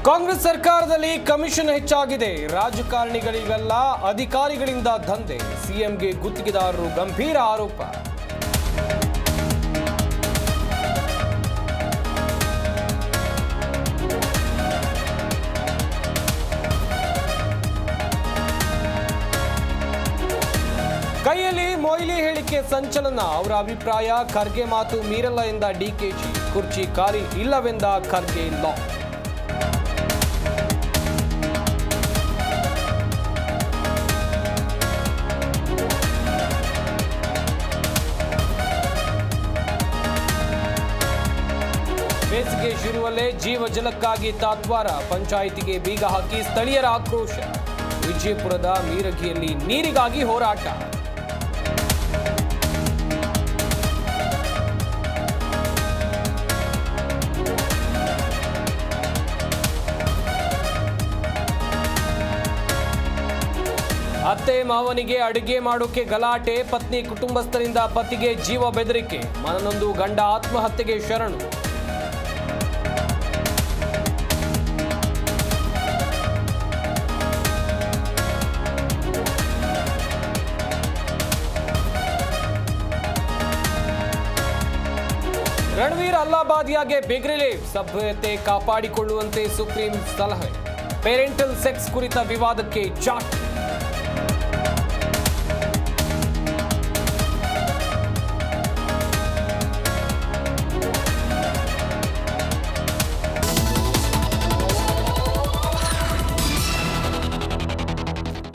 ಕಾಂಗ್ರೆಸ್ ಸರ್ಕಾರದಲ್ಲಿ ಕಮಿಷನ್ ಹೆಚ್ಚಾಗಿದೆ. ರಾಜಕಾರಣಿಗಳಿಗೆಲ್ಲ ಅಧಿಕಾರಿಗಳಿಂದ ದಂಧೆ. ಸಿಎಂಗೆ ಗುತ್ತಿಗೆದಾರರು ಗಂಭೀರ ಆರೋಪ. ಕೈಯಲ್ಲಿ ಮೊಯ್ಲಿ ಹೇಳಿಕೆ ಸಂಚಲನ. ಅವರ ಅಭಿಪ್ರಾಯ ಖರ್ಗೆ ಮಾತು ಮೀರಲ್ಲ ಎಂದ ಡಿಕೆಶಿ. ಕುರ್ಚಿ ಖಾಲಿ ಇಲ್ಲವೆಂದ ಖರ್ಗೆ ಲಾ. ಬೇಸಿಗೆ ಶುರುವಲ್ಲೇ ಜೀವ ಜಲಕ್ಕಾಗಿ ತಾತ್ವಾರ. ಪಂಚಾಯಿತಿಗೆ ಬೀಗ ಹಾಕಿ ಸ್ಥಳೀಯರ ಆಕ್ರೋಶ. ವಿಜಯಪುರದ ಮೀರಗಿಯಲ್ಲಿ ನೀರಿಗಾಗಿ ಹೋರಾಟ. ಅತ್ತೆ ಮಾವನಿಗೆ ಅಡುಗೆ ಮಾಡೋಕೆ ಗಲಾಟೆ. ಪತ್ನಿ ಕುಟುಂಬಸ್ಥರಿಂದ ಪತಿಗೆ ಜೀವ ಬೆದರಿಕೆ. ಮನನೊಂದು ಗಂಡ ಆತ್ಮಹತ್ಯೆಗೆ ಶರಣು. ರಣವೀರ್ ಅಲ್ಲಾಬಾದಿಯಾಗೆ ಬಿಗ್ ರಿಲೀಫ್. ಸಭ್ಯತೆ ಕಾಪಾಡಿಕೊಳ್ಳುವಂತೆ ಸುಪ್ರೀಂ ಸಲಹೆ. ಪೇರೆಂಟಲ್ ಸೆಕ್ಸ್ ಕುರಿತ ವಿವಾದಕ್ಕೆ ಚಾಟ್.